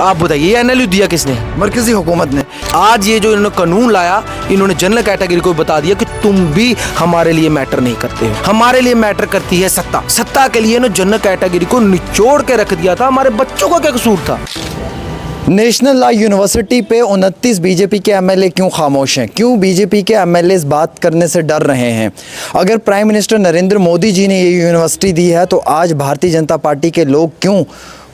आप बताइए ये एनएलयू दिया किसने? मरकजी हुकूमत ने। आज ये जो इन्होंने कानून लाया, इन्होंने जनरल कैटेगरी को बता दिया कि तुम भी हमारे लिए मैटर नहीं करते हो, हमारे लिए मैटर करती है सत्ता। सत्ता के लिए इन्होंने जनरल कैटेगरी को निचोड़ के रख दिया था। हमारे बच्चों का क्या कसूर था? नेशनल लॉ यूनिवर्सिटी पे 29 बीजेपी के एमएलए क्यों खामोश हैं? क्यों बीजेपी के एमएलए इस बात करने से डर रहे हैं? अगर प्राइम मिनिस्टर नरेंद्र मोदी जी ने ये यूनिवर्सिटी दी है तो आज भारतीय जनता पार्टी के लोग क्यों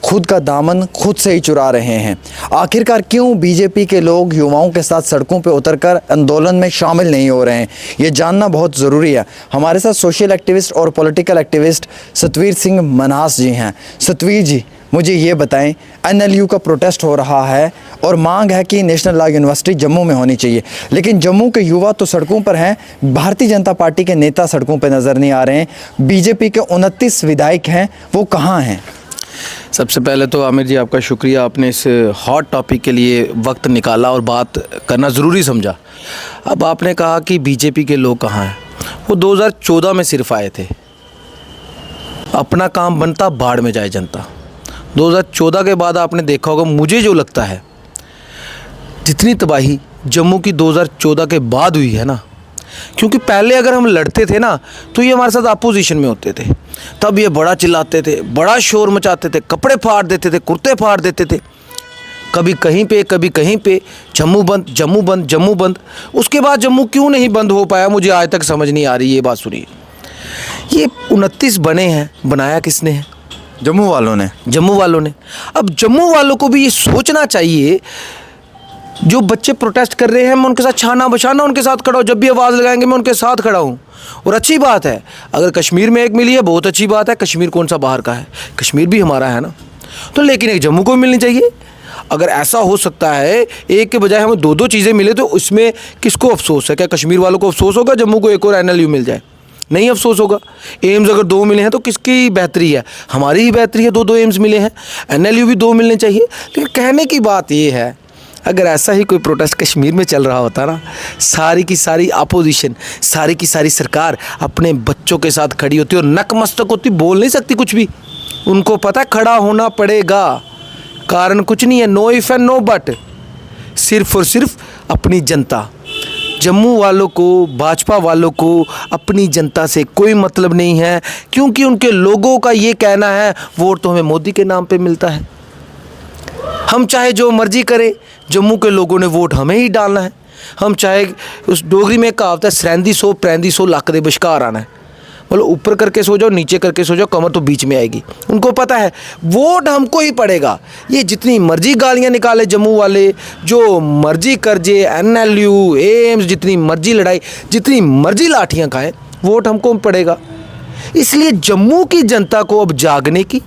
खुद का दामन खुद से ही चुरा रहे हैं? आखिरकार क्यों बीजेपी के लोग युवाओं के साथ सड़कों पर उतरकर आंदोलन में शामिल नहीं हो रहे हैं? ये जानना बहुत ज़रूरी है। हमारे साथ सोशल एक्टिविस्ट और पॉलिटिकल एक्टिविस्ट सतवीर सिंह मन्हास जी हैं। सतवीर जी, मुझे ये बताएं, एनएलयू का प्रोटेस्ट हो रहा है और मांग है कि नेशनल लॉ यूनिवर्सिटी जम्मू में होनी चाहिए, लेकिन जम्मू के युवा तो सड़कों पर हैं, भारतीय जनता पार्टी के नेता सड़कों पर नज़र नहीं आ रहे हैं। बीजेपी के 29 विधायक हैं, वो कहाँ हैं? सबसे पहले तो आमिर जी आपका शुक्रिया, आपने इस हॉट टॉपिक के लिए वक्त निकाला और बात करना ज़रूरी समझा। अब आपने कहा कि बीजेपी के लोग कहाँ हैं, वो 2014 में सिर्फ आए थे। अपना काम बनता, बाढ़ में जाए जनता। 2014 के बाद आपने देखा होगा, मुझे जो लगता है जितनी तबाही जम्मू की 2014 के बाद हुई है ना, क्योंकि पहले अगर हम लड़ते थे ना तो ये हमारे साथ अपोजिशन में होते थे, तब ये बड़ा चिल्लाते थे, बड़ा शोर मचाते थे, कपड़े फाड़ देते थे, कुर्ते फाड़ देते थे, कभी कहीं पे कभी कहीं पे, जम्मू बंद जम्मू बंद जम्मू बंद। उसके बाद जम्मू क्यों नहीं बंद हो पाया, मुझे आज तक समझ नहीं आ रही। ये बात सुनिए, ये 29 बने हैं, बनाया किसने है? जम्मू वालों ने। जम्मू वालों ने। अब जम्मू वालों को भी ये सोचना चाहिए, जो बच्चे प्रोटेस्ट कर रहे हैं मैं उनके साथ छाना बछाना उनके साथ खड़ा हूँ, जब भी आवाज़ लगाएंगे मैं उनके साथ खड़ा हूँ। और अच्छी बात है अगर कश्मीर में एक मिली है, बहुत अच्छी बात है। कश्मीर कौन सा बाहर का है, कश्मीर भी हमारा है ना, तो लेकिन एक जम्मू को मिलनी चाहिए। अगर ऐसा हो सकता है एक के बजाय हमें दो दो चीज़ें मिले तो उसमें किसको अफसोस है? क्या कश्मीर वालों को अफसोस होगा जम्मू को एक और एनएलयू मिल जाए? नहीं अफसोस होगा। एम्स अगर 2 मिले हैं तो किसकी बेहतरी है? हमारी ही बेहतरी है, 2 एम्स मिले हैं। एनएलयू भी 2 मिलने चाहिए। लेकिन कहने की बात ये है, अगर ऐसा ही कोई प्रोटेस्ट कश्मीर में चल रहा होता ना, सारी की सारी अपोजिशन, सारी की सारी सरकार अपने बच्चों के साथ खड़ी होती और नकमस्तक होती, बोल नहीं सकती कुछ भी। उनको पता है खड़ा होना पड़ेगा, कारण कुछ नहीं है, no if and no but, सिर्फ और सिर्फ अपनी जनता। जम्मू वालों को, भाजपा वालों को अपनी जनता से कोई मतलब नहीं है, क्योंकि उनके लोगों का ये कहना है वोट तो हमें मोदी के नाम पे मिलता है, हम चाहे जो मर्जी करें, जम्मू के लोगों ने वोट हमें ही डालना है। हम चाहे, उस डोगरी में कहावत है, सरैंदी सो प्रैंदी सो लक दे बशकार आना है, मतलब ऊपर करके सो जाओ नीचे करके सो जाओ, कमर तो बीच में आएगी। उनको पता है वोट हमको ही पड़ेगा। ये जितनी मर्जी गालियां निकाले जम्मू वाले, जो मर्जी कर्जे, एनएलयू, एम्स, जितनी मर्जी लड़ाई, जितनी मर्जी लाठियां खाएं, वोट हमको पड़ेगा। इसलिए जम्मू की जनता को अब जागने की,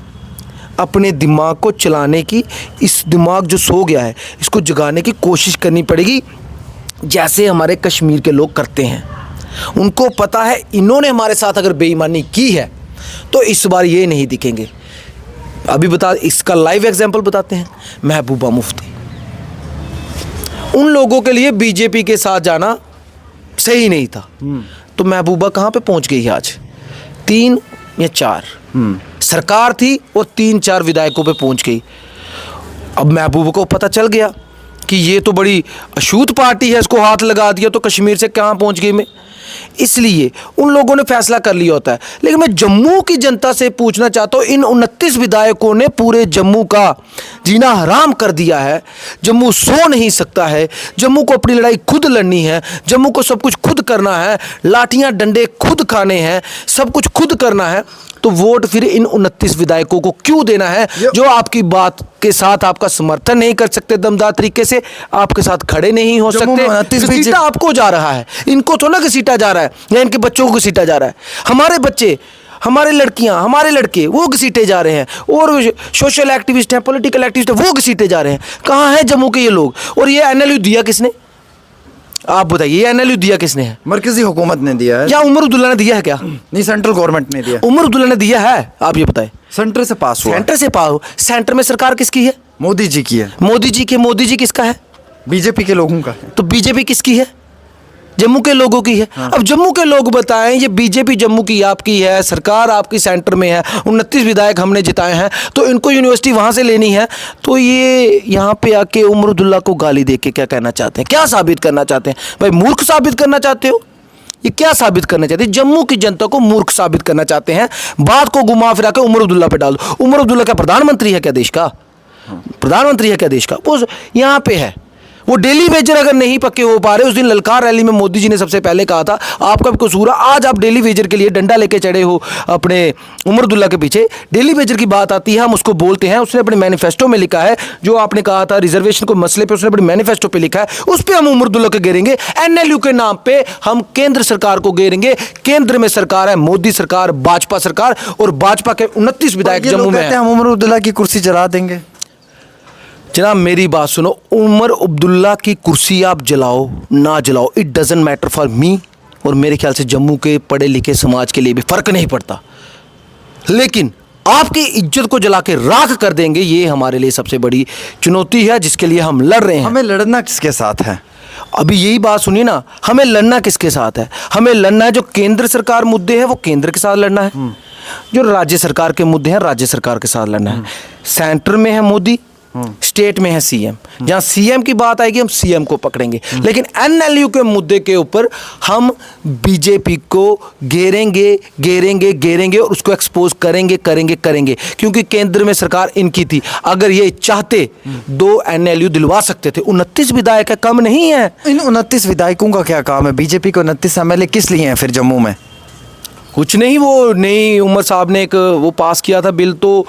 अपने दिमाग को चलाने की, इस दिमाग जो सो गया है इसको जगाने की कोशिश करनी पड़ेगी, जैसे हमारे कश्मीर के लोग करते हैं। उनको पता है इन्होंने हमारे साथ अगर बेईमानी की है तो इस बार ये नहीं दिखेंगे। अभी इसका लाइव एग्जांपल बताते हैं। महबूबा मुफ्ती, उन लोगों के लिए बीजेपी के साथ जाना सही नहीं था, तो महबूबा कहाँ पे पहुँच गई आज? 3 या 4 सरकार थी और 3-4 विधायकों पे पहुँच गई। अब महबूबा को पता चल गया कि ये तो बड़ी अछूत पार्टी है, इसको हाथ लगा दिया तो कश्मीर से कहाँ पहुँच गई मैं। इसलिए उन लोगों ने फैसला कर लिया होता है। लेकिन मैं जम्मू की जनता से पूछना चाहता हूँ, इन 29 विधायकों ने पूरे जम्मू का जीना हराम कर दिया है। जम्मू सो नहीं सकता है, जम्मू को अपनी लड़ाई खुद लड़नी है, जम्मू को सब कुछ खुद करना है, लाठियाँ डंडे खुद खाने हैं, सब कुछ खुद करना है। तो वोट फिर इन 29 विधायकों को क्यों देना है जो आपकी बात के साथ आपका समर्थन नहीं कर सकते, दमदार तरीके से आपके साथ खड़े नहीं हो सकते? घसीटा आपको जा रहा है, इनको तो ना घसीटा जा रहा है, या इनके बच्चों को घसीटा जा रहा है। हमारे बच्चे, हमारे लड़कियां, हमारे लड़के वो घसीटे जा रहे हैं, और सोशल एक्टिविस्ट हैं, पॉलिटिकल एक्टिविस्ट हैं, वो घसीटे जा रहे हैं। कहाँ हैं जम्मू के ये लोग? और ये एनएलयू दिया किसने? आप बताइए, ये एनएलयू दिया किसने है? मरकजी हुकूमत ने दिया है या उमर अब्दुल्ला ने दिया है? क्या नहीं, सेंट्रल गवर्नमेंट ने दिया। उमर अब्दुल्ला ने दिया है? आप ये बताएं। सेंटर से पास हुआ। सेंटर से पास। सेंटर में सरकार किसकी है? मोदी जी की है। मोदी जी किसका है? बीजेपी के लोगों का है। तो बीजेपी किसकी है जम्मू के लोगों की है। अब जम्मू के लोग बताएं, ये बीजेपी जम्मू की आपकी है, सरकार आपकी सेंटर में है, 29 विधायक हमने जिताए हैं, तो इनको यूनिवर्सिटी वहां से लेनी है, तो ये यहाँ पे आके उमर अब्दुल्ला को गाली दे के क्या कहना चाहते हैं, क्या साबित करना चाहते हैं? भाई मूर्ख साबित करना चाहते हो? ये क्या साबित करना चाहते हैं? जम्मू की जनता को मूर्ख साबित करना चाहते हैं। बात को घुमा फिरा के उमर अब्दुल्ला पे डाल दो। उमर अब्दुल्ला क्या प्रधानमंत्री है क्या देश का? प्रधानमंत्री है क्या देश का? वो यहाँ पे है, वो डेली वेजर अगर नहीं पक्के हो पा रहे, उस दिन ललकार रैली में मोदी जी ने सबसे पहले कहा था आपका भी कसूर है, आज आप डेली वेजर के लिए डंडा लेके चढ़े हो अपने उमर अब्दुल्ला के पीछे। डेली वेजर की बात आती है, हम उसको बोलते हैं, उसने अपने मैनिफेस्टो में लिखा है, जो आपने कहा था रिजर्वेशन को मसले पे, उसने अपने मैनिफेस्टो पे लिखा है, उस पर हम उमर अब्दुल्ला को घेरेंगे। एनएलयू के नाम पे हम केंद्र सरकार को घेरेंगे। केंद्र में सरकार है मोदी सरकार, भाजपा सरकार, और भाजपा के 29 विधायक जम्मू में हैं। हम उमर अब्दुल्ला की कुर्सी जला देंगे। जनाब मेरी बात सुनो, उमर अब्दुल्ला की कुर्सी आप जलाओ ना जलाओ, it doesn't matter for me, और मेरे ख्याल से जम्मू के पढ़े लिखे समाज के लिए भी फर्क नहीं पड़ता, लेकिन आपकी इज्जत को जला के राख कर देंगे, ये हमारे लिए सबसे बड़ी चुनौती है जिसके लिए हम लड़ रहे हैं। हमें लड़ना किसके साथ है? अभी यही बात सुनिए ना, हमें लड़ना किसके साथ है? हमें लड़ना है जो केंद्र सरकार मुद्दे हैं वो केंद्र के साथ लड़ना है, जो राज्य सरकार के मुद्दे हैं राज्य सरकार के साथ लड़ना है। सेंटर में है मोदी, स्टेट में है सीएम, जहां सीएम की बात आएगी हम सीएम को पकड़ेंगे, लेकिन एनएलयू के मुद्दे के ऊपर हम बीजेपी को घेरेंगे घेरेंगे घेरेंगे और उसको एक्सपोज करेंगे करेंगे करेंगे, क्योंकि केंद्र में सरकार इनकी थी। अगर ये चाहते 2 एनएलयू दिलवा सकते थे। 29 विधायक है, कम नहीं है। इन 29 विधायकों का क्या काम है? बीजेपी को 29 एमएलए किस लिए हैं फिर जम्मू में? कुछ नहीं, वो नई उमर साहब ने एक वो पास किया था बिल, तो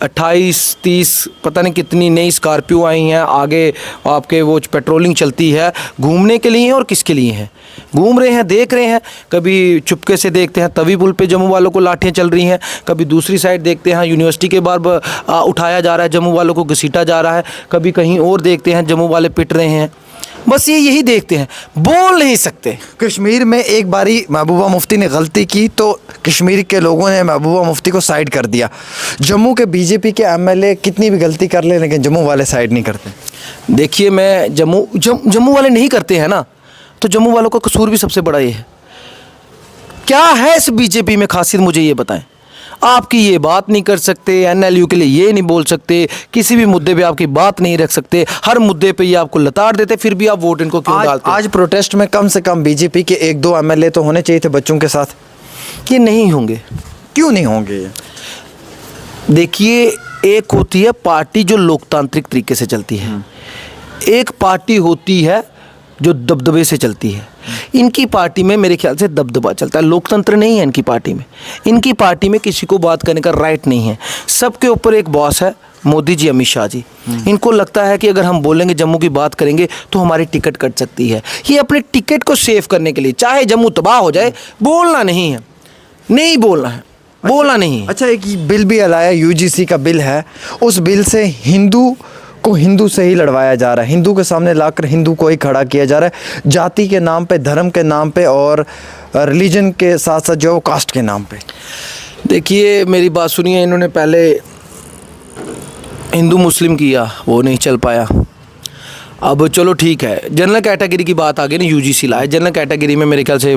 28-30 पता नहीं कितनी नई स्कॉर्पियो आई हैं, आगे आपके वो पेट्रोलिंग चलती है, घूमने के लिए और किसके लिए हैं? घूम रहे हैं, देख रहे हैं, कभी चुपके से देखते हैं तवी पुल पे जम्मू वालों को लाठियाँ चल रही हैं, कभी दूसरी साइड देखते हैं यूनिवर्सिटी के बाहर उठाया जा रहा है, जम्मू वालों को घसीटा जा रहा है, कभी कहीं और देखते हैं जम्मू वाले पिट रहे हैं। बस यही देखते हैं, बोल नहीं सकते। कश्मीर में एक बारी महबूबा मुफ्ती ने गलती की तो कश्मीर के लोगों ने महबूबा मुफ्ती को साइड कर दिया। जम्मू के बीजेपी के एमएलए कितनी भी गलती कर ले, लेकिन जम्मू वाले साइड नहीं करते। देखिए, मैं जम्मू वाले नहीं करते हैं ना, तो जम्मू वालों का कसूर भी सबसे बड़ा ये है। क्या है इस बीजेपी में खासियत, मुझे ये बताएं। आपकी ये बात नहीं कर सकते, एनएलयू के लिए ये नहीं बोल सकते, किसी भी मुद्दे पे आपकी बात नहीं रख सकते, हर मुद्दे पे ये आपको लताड़ देते, फिर भी आप वोट इनको क्यों डालते? आज प्रोटेस्ट में कम से कम बीजेपी के 1-2 एमएलए तो होने चाहिए थे बच्चों के साथ। ये नहीं होंगे। क्यों नहीं होंगे? देखिए, एक होती है पार्टी जो लोकतांत्रिक तरीके से चलती है, एक पार्टी होती है जो दबदबे से चलती है। इनकी पार्टी में मेरे ख्याल से दबदबा चलता है, लोकतंत्र नहीं है इनकी पार्टी में। इनकी पार्टी में किसी को बात करने का राइट नहीं है। सबके ऊपर एक बॉस है, मोदी जी, अमित शाह जी। इनको लगता है कि अगर हम बोलेंगे, जम्मू की बात करेंगे तो हमारी टिकट कट सकती है। ये अपने टिकट को सेव करने के लिए, चाहे जम्मू तबाह हो जाए, बोलना नहीं है, नहीं बोलना है, बोलना नहीं है। अच्छा, एक बिल भी लाया, यूजीसी का बिल है, उस बिल से हिंदू को हिंदू से ही लड़वाया जा रहा है, हिंदू के सामने लाकर हिंदू को ही खड़ा किया जा रहा है, जाति के नाम पे, धर्म के नाम पे और रिलीजन के साथ साथ जो कास्ट के नाम पे। देखिए, मेरी बात सुनिए, इन्होंने पहले हिंदू मुस्लिम किया, वो नहीं चल पाया। अब चलो ठीक है, जनरल कैटेगरी की बात आ गई ना, यूजीसी लाए। जनरल कैटेगरी में मेरे ख्याल से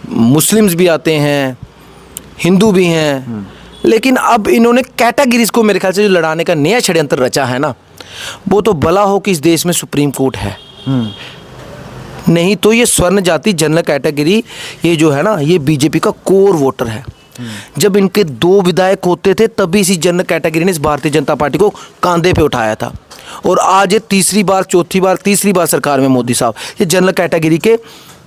मुस्लिम्स भी आते हैं, हिंदू भी हैं, लेकिन अब इन्होंने कैटेगरीज को मेरे ख्याल से जो लड़ाने का नया षड्यंत्र रचा है ना, वो तो भला हो कि इस देश में सुप्रीम कोर्ट है। नहीं तो ये स्वर्ण जाति जनरल कैटेगरी, ये जो है ना, ये बीजेपी का कोर वोटर है। जब इनके 2 विधायक होते थे तभी इसी जनरल कैटेगरी ने इस भारतीय जनता पार्टी को कांधे पे उठाया था, और आज ये तीसरी बार सरकार में मोदी साहब, ये जनरल कैटेगरी के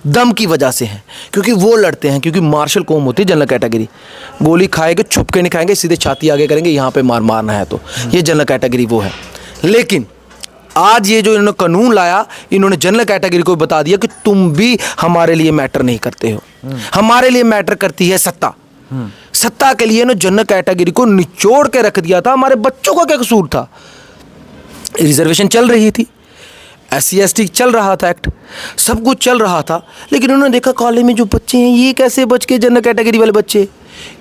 दम की वजह से है, क्योंकि वो लड़ते हैं, क्योंकि मार्शल कौम होती है जनरल कैटेगरी। गोली खाएंगे, छुप के नहीं खाएंगे, सीधे छाती आगे करेंगे, यहाँ पे मारना है तो ये जनरल कैटेगरी वो है। लेकिन आज ये जो इन्होंने कानून लाया, इन्होंने जनरल कैटेगरी को बता दिया कि तुम भी हमारे लिए मैटर नहीं करते हो, हमारे लिए मैटर करती है सत्ता। सत्ता के लिए इन्होंने जनरल कैटेगरी को निचोड़ के रख दिया था। हमारे बच्चों का क्या कसूर था? रिजर्वेशन चल रही थी, SC/ST चल रहा था एक्ट, सब कुछ चल रहा था, लेकिन उन्होंने देखा कॉलेज में जो बच्चे हैं, ये कैसे बच के, जनरल कैटेगरी वाले बच्चे,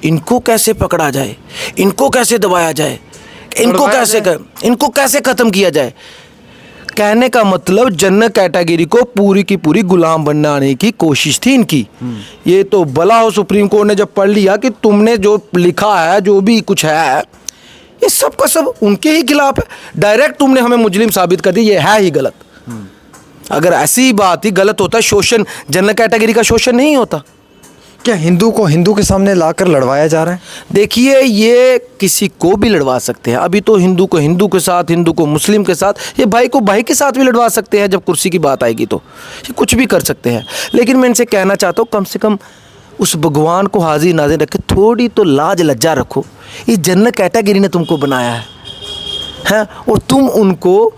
इनको कैसे पकड़ा जाए, इनको कैसे दबाया जाए, इनको कैसे ख़त्म किया जाए। कहने का मतलब जनरल कैटेगरी को पूरी की पूरी गुलाम बनाने की कोशिश थी इनकी। ये तो भला हो सुप्रीम कोर्ट ने जब पढ़ लिया कि तुमने जो लिखा है, जो भी कुछ है, ये सब का सब उनके ही खिलाफ है। डायरेक्ट तुमने हमें मुजरिम साबित कर दिया, ये है ही गलत। अगर ऐसी बात ही गलत होता, शोषण, जनरल कैटेगरी का शोषण नहीं होता। क्या हिंदू को हिंदू के सामने लाकर लड़वाया जा रहा है? देखिए, ये किसी को भी लड़वा सकते हैं। अभी तो हिंदू को हिंदू के साथ, हिंदू को मुस्लिम के साथ, ये भाई को भाई के साथ भी लड़वा सकते हैं। जब कुर्सी की बात आएगी तो ये कुछ भी कर सकते हैं। लेकिन मैं इनसे कहना चाहता हूँ, कम से कम उस भगवान को हाजिर नाजिर रखे, थोड़ी तो लाज लज्जा रखो। ये जनरल कैटेगरी ने तुमको बनाया है, और तुम उनको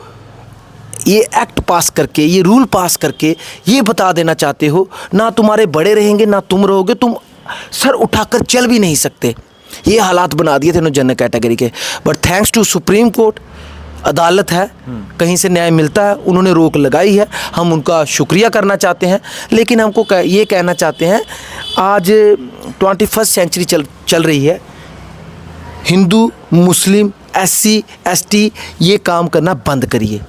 ये एक्ट पास करके, ये रूल पास करके ये बता देना चाहते हो, ना तुम्हारे बड़े रहेंगे ना तुम रहोगे, तुम सर उठाकर चल भी नहीं सकते। ये हालात बना दिए थे उन्होंने जनरल कैटेगरी के। But thanks to supreme court, अदालत है, कहीं से न्याय मिलता है, उन्होंने रोक लगाई है, हम उनका शुक्रिया करना चाहते हैं। लेकिन हमको ये कहना चाहते हैं, आज 21st सेंचुरी चल रही है। हिंदू, मुस्लिम, SC, ST ये काम करना बंद करिए।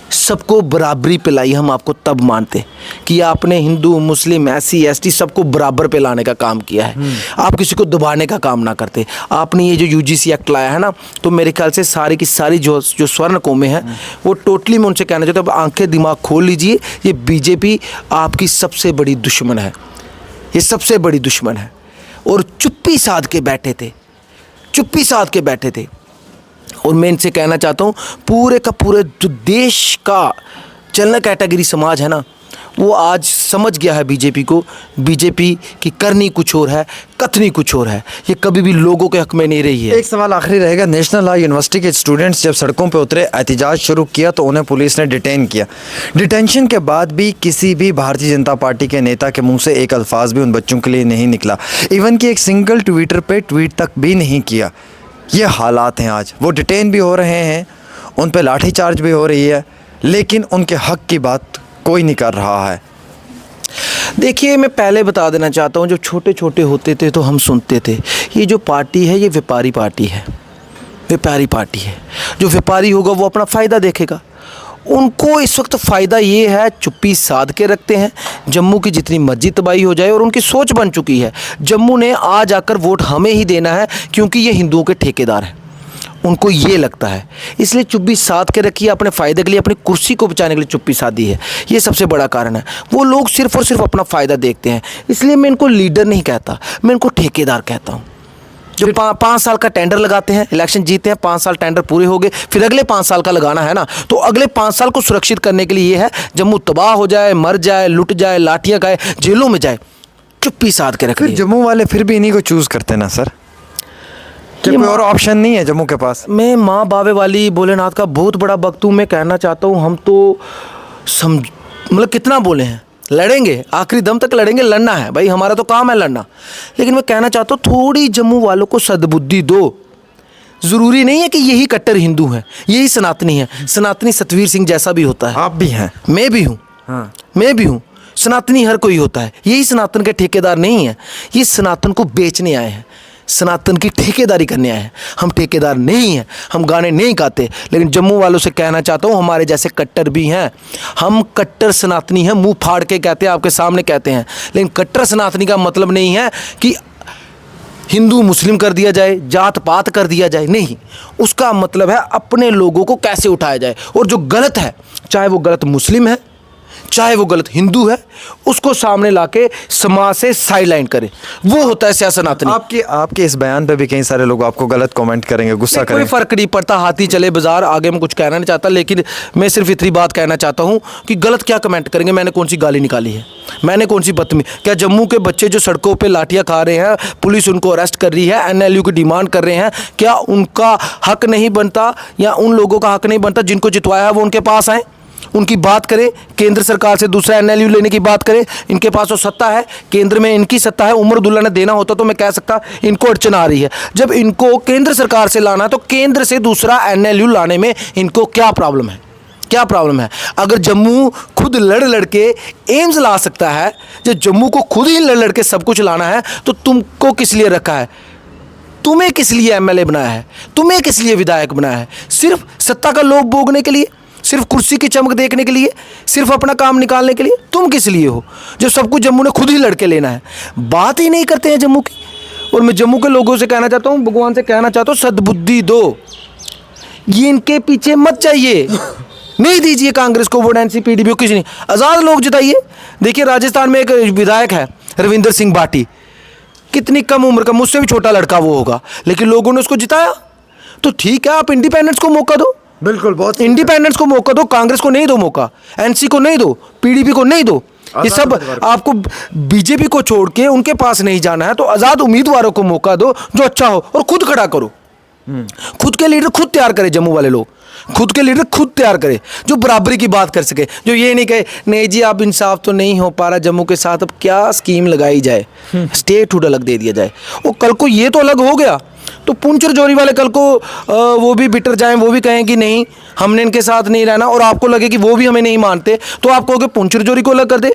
सबको बराबरी पे लाइए। हम आपको तब मानते कि आपने हिंदू, मुस्लिम, SC, ST सबको बराबर पे लाने का काम किया है। आप किसी को दबाने का काम ना करते। आपने ये जो UGC एक्ट लाया है ना, तो मेरे ख्याल से सारी की सारी जो स्वर्ण कौमें हैं, वो टोटली मैं उनसे कहना चाहता हूँ, अब आंखें दिमाग खोल लीजिए। ये BJP आपकी सबसे बड़ी दुश्मन है, ये सबसे बड़ी दुश्मन है। और चुप्पी साध के बैठे थे, चुप्पी साध के बैठे थे। और मैं इनसे कहना चाहता हूँ, पूरे का पूरे जो देश का जनरल कैटेगरी समाज है ना, वो आज समझ गया है BJP को। BJP की करनी कुछ और है, कथनी कुछ और है। ये कभी भी लोगों के हक में नहीं रही है। एक सवाल आखिरी रहेगा, नेशनल लॉ यूनिवर्सिटी के स्टूडेंट्स जब सड़कों पे उतरे, एहतजाज शुरू किया, तो उन्हें पुलिस ने डिटेन किया। डिटेंशन के बाद भी किसी भी भारतीय जनता पार्टी के नेता के मुंह से एक अल्फाज भी उन बच्चों के लिए नहीं निकला। इवन कि एक सिंगल ट्विटर पे ट्वीट तक भी नहीं किया। ये हालात हैं आज। वो डिटेन भी हो रहे हैं, उन पे लाठीचार्ज भी हो रही है, लेकिन उनके हक की बात कोई नहीं कर रहा है। देखिए, मैं पहले बता देना चाहता हूँ, जब छोटे छोटे होते थे तो हम सुनते थे, ये जो पार्टी है ये व्यापारी पार्टी है, व्यापारी पार्टी है। जो व्यापारी होगा वो अपना फ़ायदा देखेगा। उनको इस वक्त फ़ायदा ये है, चुप्पी साध के रखते हैं। जम्मू की जितनी मर्जी तबाही हो जाए, और उनकी सोच बन चुकी है, जम्मू ने आज आकर वोट हमें ही देना है, क्योंकि ये हिंदुओं के ठेकेदार हैं। उनको ये लगता है, इसलिए चुप्पी साध के रखी है। अपने फ़ायदे के लिए, अपनी कुर्सी को बचाने के लिए चुप्पी साधी है। ये सबसे बड़ा कारण है। वो लोग सिर्फ़ और सिर्फ अपना फ़ायदा देखते हैं। इसलिए मैं इनको लीडर नहीं कहता, मैं इनको ठेकेदार कहता हूँ। जो 5 साल का टेंडर लगाते हैं, इलेक्शन जीते हैं, 5 साल टेंडर पूरे हो गए, फिर अगले 5 साल का लगाना है ना, तो अगले 5 साल को सुरक्षित करने के लिए ये है, जम्मू तबाह हो जाए, मर जाए, लुट जाए, लाठियाँ खाए, जेलों में जाए, चुप्पी साध के रख। फिर जम्मू वाले फिर भी इन्हीं को चूज़ करते ना सर, कि कोई और ऑप्शन नहीं है जम्मू के पास। मैं माँ बाबे वाली भोलेनाथ का बहुत बड़ा भक्त हूँ। मैं कहना चाहता हूँ, हम तो मतलब कितना बोले हैं, लड़ेंगे, आखिरी दम तक लड़ेंगे, लड़ना है भाई, हमारा तो काम है लड़ना। लेकिन मैं कहना चाहता हूँ, थोड़ी जम्मू वालों को सद्बुद्धि दो। ज़रूरी नहीं है कि यही कट्टर हिंदू हैं, यही सनातनी है। सनातनी सतवीर सिंह जैसा भी होता है, आप भी हैं, मैं भी हूँ। हाँ, मैं भी हूँ। सनातनी हर कोई होता है, यही सनातन के ठेकेदार नहीं है। ये सनातन को बेचने आए हैं, सनातन की ठेकेदारी करने आए हैं। हम ठेकेदार नहीं हैं, हम गाने नहीं गाते। लेकिन जम्मू वालों से कहना चाहता हूँ, हमारे जैसे कट्टर भी हैं। हम कट्टर सनातनी हैं, मुंह फाड़ के कहते हैं, आपके सामने कहते हैं। लेकिन कट्टर सनातनी का मतलब नहीं है कि हिंदू मुस्लिम कर दिया जाए, जात पात कर दिया जाए, नहीं। उसका मतलब है अपने लोगों को कैसे उठाया जाए, और जो गलत है, चाहे वो गलत मुस्लिम है, चाहे वो गलत हिंदू है, उसको सामने लाके समाज से साइडलाइन करे। वो होता है सियासनातनी। आपके इस बयान पे भी कई सारे लोग आपको गलत कमेंट करेंगे, गुस्सा करेंगे। कोई फर्क नहीं पड़ता, हाथी चले बाजार। आगे मैं कुछ कहना नहीं चाहता, लेकिन मैं सिर्फ इतनी बात कहना चाहता हूँ कि गलत क्या कमेंट करेंगे। मैंने कौन सी गाली निकाली है, मैंने कौन सी बदतमीजी? क्या जम्मू के बच्चे जो सड़कों पे लाठियाँ खा रहे हैं, पुलिस उनको अरेस्ट कर रही है, NLU की डिमांड कर रहे हैं, क्या उनका हक नहीं बनता, या उन लोगों का हक नहीं बनता जिनको जितवाया है वो उनके पास आए, उनकी बात करें, केंद्र सरकार से दूसरा NLU लेने की बात करें? इनके पास तो सत्ता है, केंद्र में इनकी सत्ता है। उमर अब्दुल्ला ने देना होता तो मैं कह सकता इनको अड़चन आ रही है। जब इनको केंद्र सरकार से लाना है तो केंद्र से दूसरा NLU लाने में इनको क्या प्रॉब्लम है? क्या प्रॉब्लम है? अगर जम्मू खुद लड़ लड़ के एम्स ला सकता है, जब जम्मू को खुद ही लड़ लड़ के सब कुछ लाना है, तो तुमको किस लिए रखा है? तुम्हें किस लिए MLA बनाया है? तुम्हें किस लिए विधायक बनाया है? सिर्फ सत्ता का लोभ भोगने के लिए, सिर्फ कुर्सी की चमक देखने के लिए, सिर्फ अपना काम निकालने के लिए? तुम किस लिए हो जब सब कुछ जम्मू ने खुद ही लड़के लेना है? बात ही नहीं करते हैं जम्मू की। और मैं जम्मू के लोगों से कहना चाहता हूँ, भगवान से कहना चाहता हूँ, सद्बुद्धि दो, ये इनके पीछे मत चाहिए, नहीं दीजिए कांग्रेस को वोट, एनसी पीडीपी को किसी नहीं, आज़ाद लोग जिताइए। देखिए राजस्थान में एक विधायक है रविंदर सिंह बाटी, कितनी कम उम्र का, मुझसे भी छोटा लड़का वो होगा, लेकिन लोगों ने उसको जिताया। तो ठीक है, आप इंडिपेंडेंस को मौका दो, बिल्कुल, बहुत इंडिपेंडेंस को मौका दो, कांग्रेस को नहीं दो मौका, एनसी को नहीं दो, पीडीपी को नहीं दो। ये सब आपको बीजेपी को छोड़ के उनके पास नहीं जाना है, तो आज़ाद उम्मीदवारों को मौका दो जो अच्छा हो, और खुद खड़ा करो। खुद के लीडर खुद तैयार करें, जम्मू वाले लोग खुद के लीडर खुद तैयार करें, जो बराबरी की बात कर सके, जो ये नहीं कहे नहीं जी आप इंसाफ तो नहीं हो पा रहा जम्मू के साथ, अब क्या स्कीम लगाई जाए, स्टेट हुड अलग दे दिया जाए। वो कल को ये तो अलग हो गया तो पुंछ रजौरी वाले कल को वो भी बिटर जाएं, वो भी कहें कि नहीं हमने इनके साथ नहीं रहना, और आपको लगे कि वो भी हमें नहीं मानते, तो आप कहोगे पुंछ रजौरी को अलग कर दे।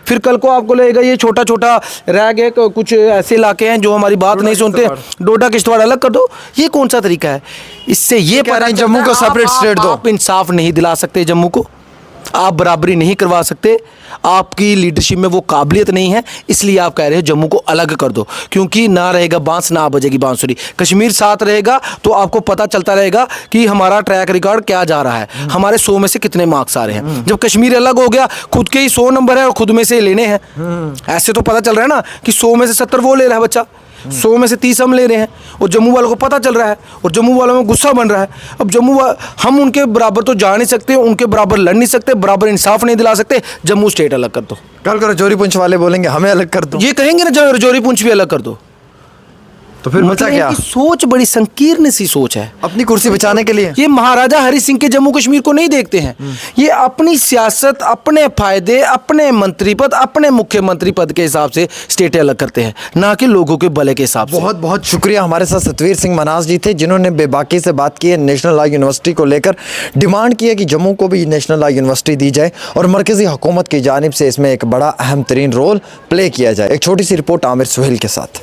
फिर कल को आपको लगेगा ये छोटा छोटा रह गए, कुछ ऐसे इलाके हैं जो हमारी बात नहीं सुनते, डोडा किश्तवाड़ अलग कर दो। ये कौन सा तरीका है? इससे ये कह रहे हैं पता जम्मू को सेपरेट स्टेट दो। आप इंसाफ नहीं दिला सकते जम्मू को, आप बराबरी नहीं करवा सकते, आपकी लीडरशिप में वो काबिलियत नहीं है, इसलिए आप कह रहे हो जम्मू को अलग कर दो, क्योंकि ना रहेगा बांस ना बजेगी बांसुरी। कश्मीर साथ रहेगा तो आपको पता चलता रहेगा कि हमारा ट्रैक रिकॉर्ड क्या जा रहा है, हमारे 100 में से कितने मार्क्स आ रहे हैं। जब कश्मीर अलग हो गया, खुद के ही 100 नंबर है और खुद में से लेने हैं, ऐसे तो पता चल रहा है ना कि 100 में से 70 वो ले रहा है बच्चा, 100 में से 30 हम ले रहे हैं, और जम्मू वालों को पता चल रहा है, और जम्मू वालों में गुस्सा बन रहा है। अब हम उनके बराबर तो जा नहीं सकते, उनके बराबर लड़ नहीं सकते, बराबर इंसाफ नहीं दिला सकते, जम्मू स्टेट अलग कर दो। कल को रजौरी पुंछ वाले बोलेंगे हमें अलग कर दो, ये कहेंगे ना रजौरी पुंछ भी अलग कर दो, तो फिर बचा क्या? इनकी सोच बड़ी संकीर्ण सी सोच है, अपनी कुर्सी बचाने के लिए। ये महाराजा हरि सिंह के जम्मू कश्मीर को नहीं देखते हैं, ये अपनी सियासत, अपने फायदे, अपने मंत्री पद, अपने मुख्यमंत्री पद के हिसाब से स्टेटें अलग करते हैं, ना कि लोगों के भले के हिसाब से। बहुत बहुत शुक्रिया। हमारे साथ सतवीर सिंह मनास जी थे, जिन्होंने बेबाकी से बात की है नेशनल लॉ यूनिवर्सिटी को लेकर, डिमांड की है कि जम्मू को भी नेशनल लॉ यूनिवर्सिटी दी जाए और मरकजी हुकूमत की जानिब से इसमें एक बड़ा अहम तरीन रोल प्ले किया जाए। एक छोटी सी रिपोर्ट आमिर सुहेल के साथ।